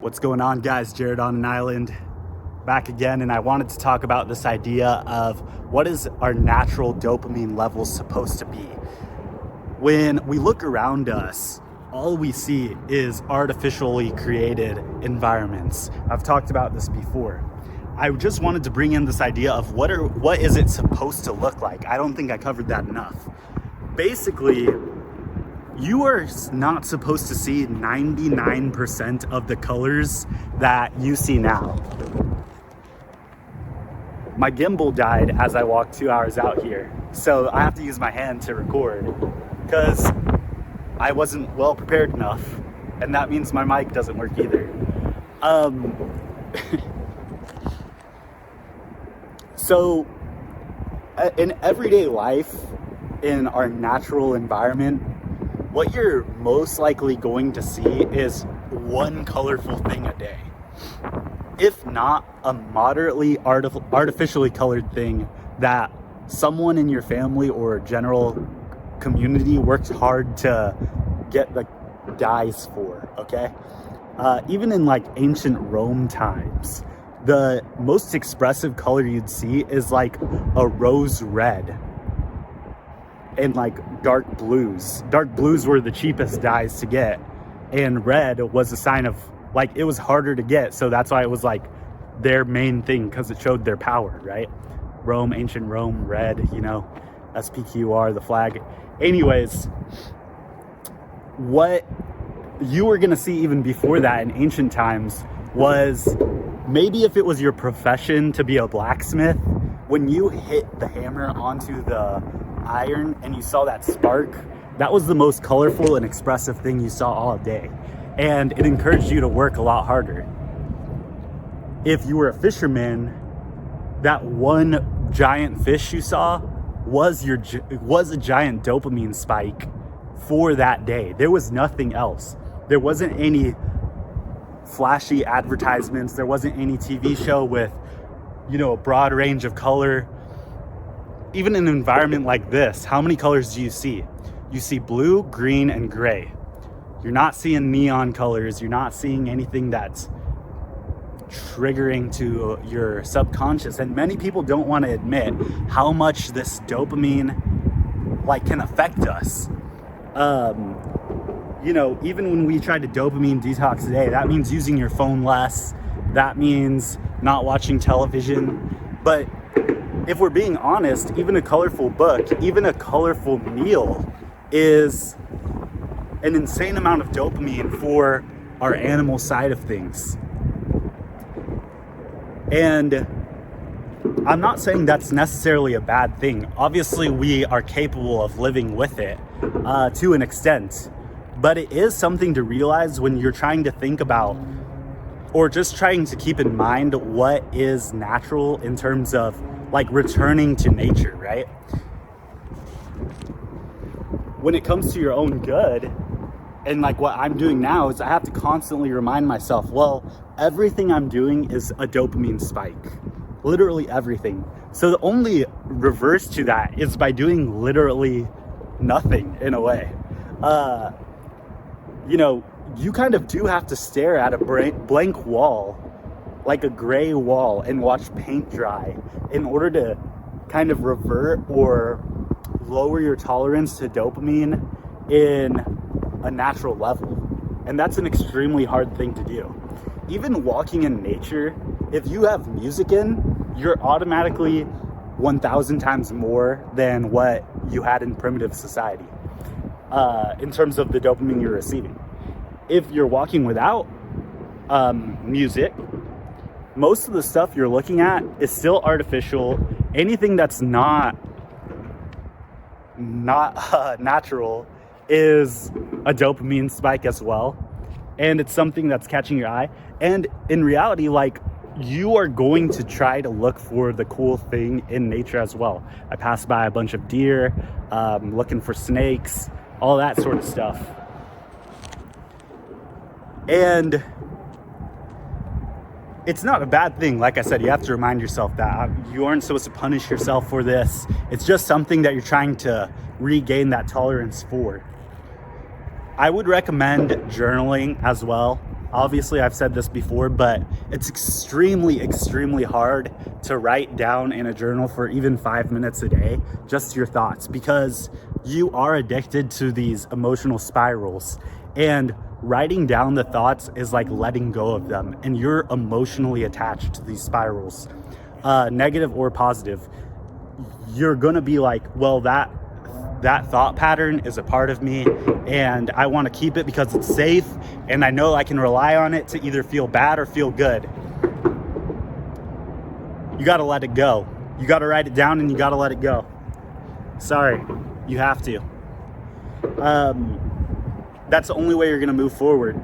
What's going on, guys? Jared on an island back again, and I wanted to talk about this idea of what is our natural dopamine levels supposed to be. When we look around us, all we see is artificially created environments. I've talked about this before. I just wanted to bring in this idea of what is it supposed to look like. I don't think I covered that enough. Basically, you are not supposed to see 99% of the colors that you see now. My gimbal died as I walked 2 hours out here, so I have to use my hand to record because I wasn't well prepared enough, and that means my mic doesn't work either. So in everyday life, in our natural environment, what you're most likely going to see is one colorful thing a day. If not a moderately artificially colored thing that someone in your family or general community worked hard to get the dyes for, okay? Even in like ancient Rome times, the most expressive color you'd see is like a rose red and like dark blues. Dark blues were the cheapest dyes to get, and red was a sign of like it was harder to get, so that's why it was like their main thing, because it showed their power, right? Rome, ancient Rome, red, you know, SPQR, the flag. Anyways, what you were gonna see even before that in ancient times was maybe if it was your profession to be a blacksmith, when you hit the hammer onto the iron and you saw that spark, that was the most colorful and expressive thing you saw all day, and it encouraged you to work a lot harder. If you were a fisherman, that one giant fish you saw was a giant dopamine spike for that day. There was nothing else. There wasn't any flashy advertisements. There wasn't any TV show with, you know, a broad range of color. Even in an environment like this, how many colors do you see? You see blue, green, and gray. You're not seeing neon colors. You're not seeing anything that's triggering to your subconscious. And many people don't want to admit how much this dopamine like can affect us. You know, even when we try to dopamine detox today, that means using your phone less. That means not watching television. But if we're being honest, even a colorful book, even a colorful meal is an insane amount of dopamine for our animal side of things. And I'm not saying that's necessarily a bad thing. Obviously, we are capable of living with it to an extent. But it is something to realize when you're trying to think about, or just trying to keep in mind what is natural in terms of like returning to nature, right? When it comes to your own good, and like what I'm doing now is I have to constantly remind myself, well, everything I'm doing is a dopamine spike. Literally everything. So the only reverse to that is by doing literally nothing in a way. You know, you kind of do have to stare at a blank wall, like a gray wall, and watch paint dry in order to kind of revert or lower your tolerance to dopamine in a natural level. And that's an extremely hard thing to do. Even walking in nature, if you have music in, you're automatically 1,000 times more than what you had in primitive society in terms of the dopamine you're receiving. If you're walking without music, most of the stuff you're looking at is still artificial. Anything that's not natural is a dopamine spike as well, and it's something that's catching your eye. And in reality, like, you are going to try to look for the cool thing in nature as well. I passed by a bunch of deer, looking for snakes, all that sort of stuff. And it's not a bad thing. Like I said, you have to remind yourself that you aren't supposed to punish yourself for this. It's just something that you're trying to regain that tolerance for. I would recommend journaling as well. Obviously, I've said this before, but it's extremely, extremely hard to write down in a journal for even 5 minutes a day, just your thoughts, because you are addicted to these emotional spirals. And writing down the thoughts is like letting go of them, and you're emotionally attached to these spirals, negative or positive. You're gonna be like, well, that thought pattern is a part of me, and I want to keep it because it's safe and I know I can rely on it to either feel bad or feel good. You got to let it go. You got to write it down and you got to let it go. Sorry, you have to. That's the only way you're going to move forward.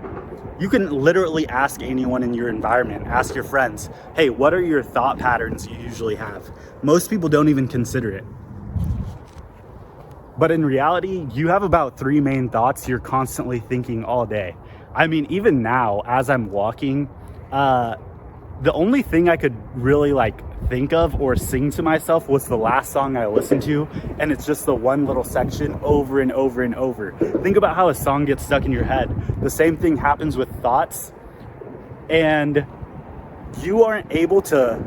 You can literally ask anyone in your environment, ask your friends, hey, what are your thought patterns you usually have? Most people don't even consider it. But in reality, you have about 3 main thoughts you're constantly thinking all day. I mean, even now, as I'm walking, the only thing I could really think of or sing to myself was the last song I listened to, and it's just the one little section over and over and over. Think about how a song gets stuck in your head. The same thing happens with thoughts, and you aren't able to,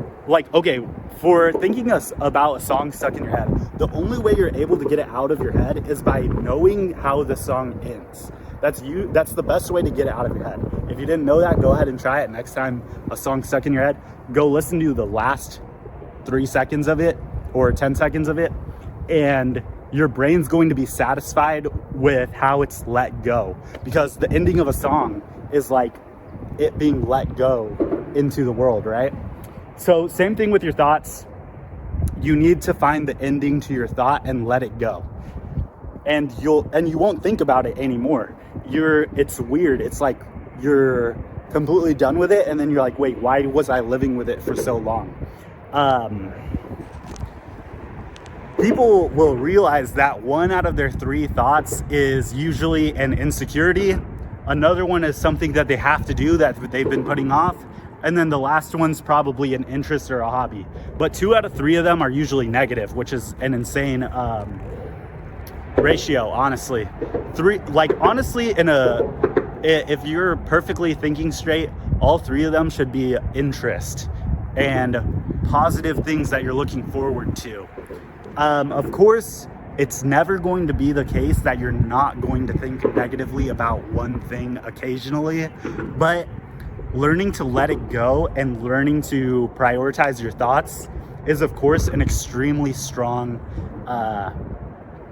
for thinking about a song stuck in your head, the only way you're able to get it out of your head is by knowing how the song ends. That's the best way to get it out of your head. If you didn't know that, go ahead and try it. Next time a song's stuck in your head, go listen to the last 3 seconds of it or 10 seconds of it, and your brain's going to be satisfied with how it's let go, because the ending of a song is like it being let go into the world, right? So same thing with your thoughts. You need to find the ending to your thought and let it go. And you won't think about it anymore. It's weird. It's like you're completely done with it, and then you're like, wait, why was I living with it for so long? People will realize that 1 out of their 3 thoughts is usually an insecurity. Another one is something that they have to do that they've been putting off. And then the last one's probably an interest or a hobby. But 2 out of 3 of them are usually negative, which is an insane ratio, honestly. If you're perfectly thinking straight, all 3 of them should be interest and positive things that you're looking forward to. Of course, it's never going to be the case that you're not going to think negatively about one thing occasionally, but learning to let it go and learning to prioritize your thoughts is, of course, an extremely strong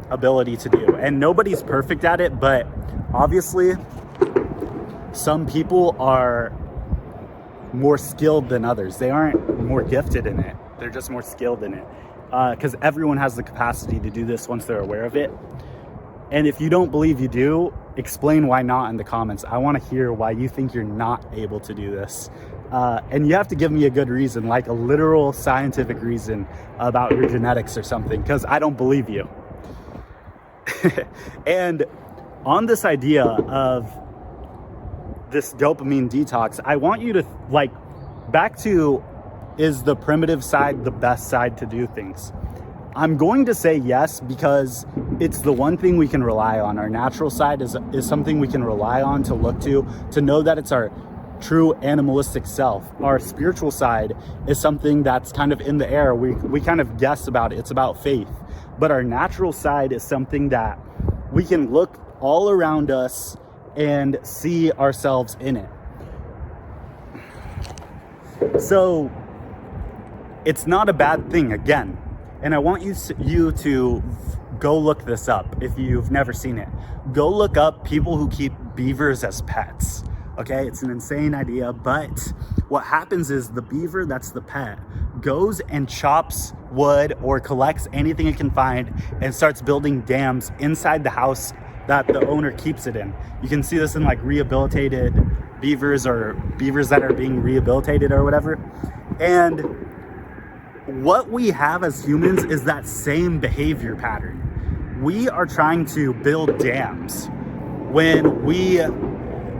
ability to do. And nobody's perfect at it, but obviously some people are more skilled than others. They aren't more gifted in it. They're just more skilled in it. Because everyone has the capacity to do this once they're aware of it. And if you don't believe you do, explain why not in the comments. I want to hear why you think you're not able to do this. And you have to give me a good reason, like a literal scientific reason about your genetics or something, because I don't believe you. And on this idea of this dopamine detox, I want you to back to, is the primitive side the best side to do things? I'm going to say yes, because it's the one thing we can rely on. Our natural side is something we can rely on to look to know that it's our true animalistic self. Our spiritual side is something that's kind of in the air. We kind of guess about it. It's about faith. But our natural side is something that we can look all around us and see ourselves in it. So it's not a bad thing, again. And I want you to go look this up if you've never seen it. Go look up people who keep beavers as pets. Okay, it's an insane idea, but what happens is the beaver, that's the pet, goes and chops wood or collects anything it can find and starts building dams inside the house that the owner keeps it in. You can see this in rehabilitated beavers or beavers that are being rehabilitated or whatever. And what we have as humans is that same behavior pattern. We are trying to build dams when we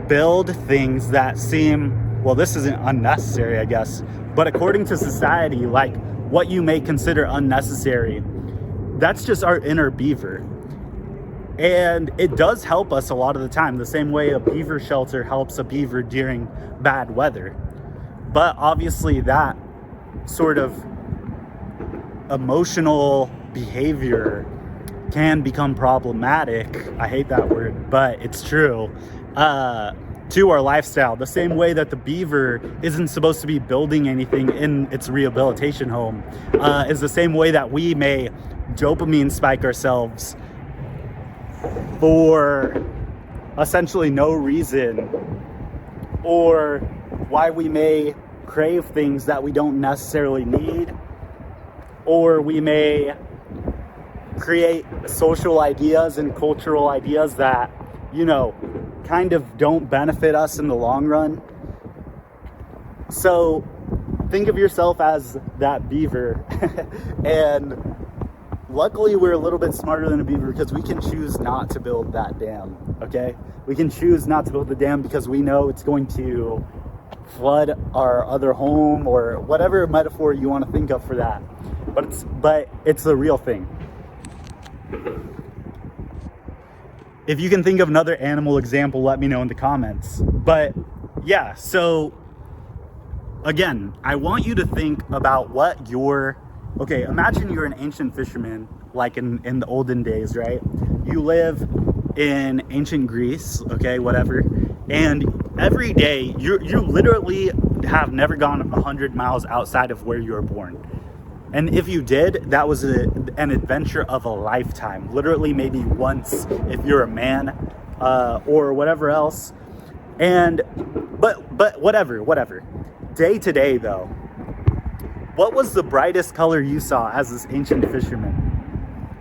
build things that seem, well, this isn't unnecessary, I guess, but according to society, what you may consider unnecessary, that's just our inner beaver. And it does help us a lot of the time, the same way a beaver shelter helps a beaver during bad weather. But obviously that sort of emotional behavior can become problematic. I hate that word, but it's true. To our lifestyle, the same way that the beaver isn't supposed to be building anything in its rehabilitation home, is the same way that we may dopamine spike ourselves for essentially no reason, or why we may crave things that we don't necessarily need, or we may create social ideas and cultural ideas that, you know, kind of don't benefit us in the long run. So think of yourself as that beaver. And luckily we're a little bit smarter than a beaver, because we can choose not to build that dam, okay? We can choose not to build the dam because we know it's going to flood our other home, or whatever metaphor you want to think of for that. But it's the real thing. If you can think of another animal example, let me know in the comments. But yeah, so again, I want you to think about what okay, imagine you're an ancient fisherman, like in the olden days, right? You live in ancient Greece, okay, whatever. And every day, you literally have never gone 100 miles outside of where you were born. And if you did, that was an adventure of a lifetime. Literally maybe once if you're a man, or whatever else. But whatever. Day to day though, what was the brightest color you saw as this ancient fisherman?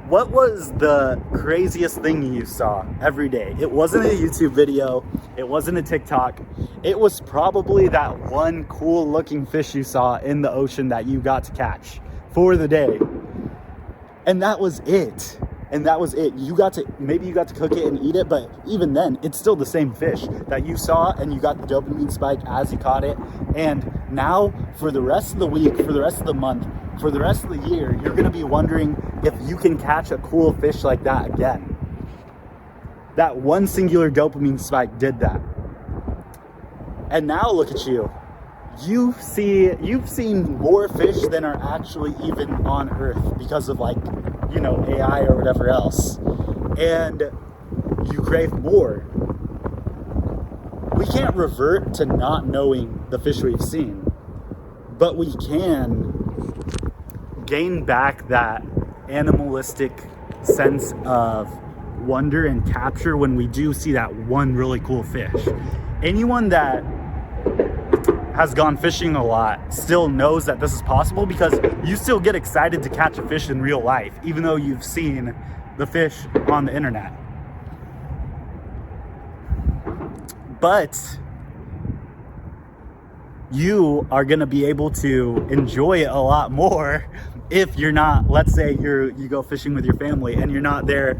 What was the craziest thing you saw every day? It wasn't a YouTube video. It wasn't a TikTok. It was probably that one cool looking fish you saw in the ocean that you got to catch for the day. And that was it. Maybe you got to cook it and eat it, but even then, it's still the same fish that you saw, and you got the dopamine spike as you caught it. And now, for the rest of the week, for the rest of the month, for the rest of the year, you're gonna be wondering if you can catch a cool fish like that again. That one singular dopamine spike did that. And now look at you. You've seen more fish than are actually even on Earth because of, like, you know, AI or whatever else. And you crave more. We can't revert to not knowing the fish we've seen, but we can gain back that animalistic sense of wonder and capture when we do see that one really cool fish. Anyone that has gone fishing a lot still knows that this is possible, because you still get excited to catch a fish in real life, even though you've seen the fish on the internet. But you are going to be able to enjoy it a lot more if you're not, let's say you go fishing with your family and you're not there,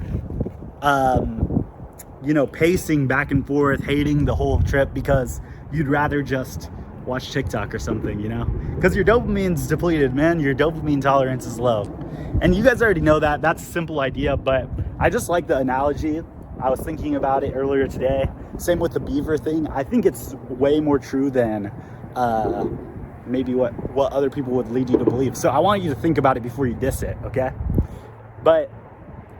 you know, pacing back and forth, hating the whole trip because you'd rather just watch TikTok or something, you know, because your dopamine's depleted, man. Your dopamine tolerance is low. And you guys already know that. That's a simple idea, but I just like the analogy. I was thinking about it earlier today. Same with the beaver thing. I think it's way more true than maybe what other people would lead you to believe. So I want you to think about it before you diss it, okay? But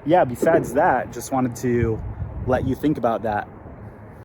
yeah, besides that, just wanted to let you think about that.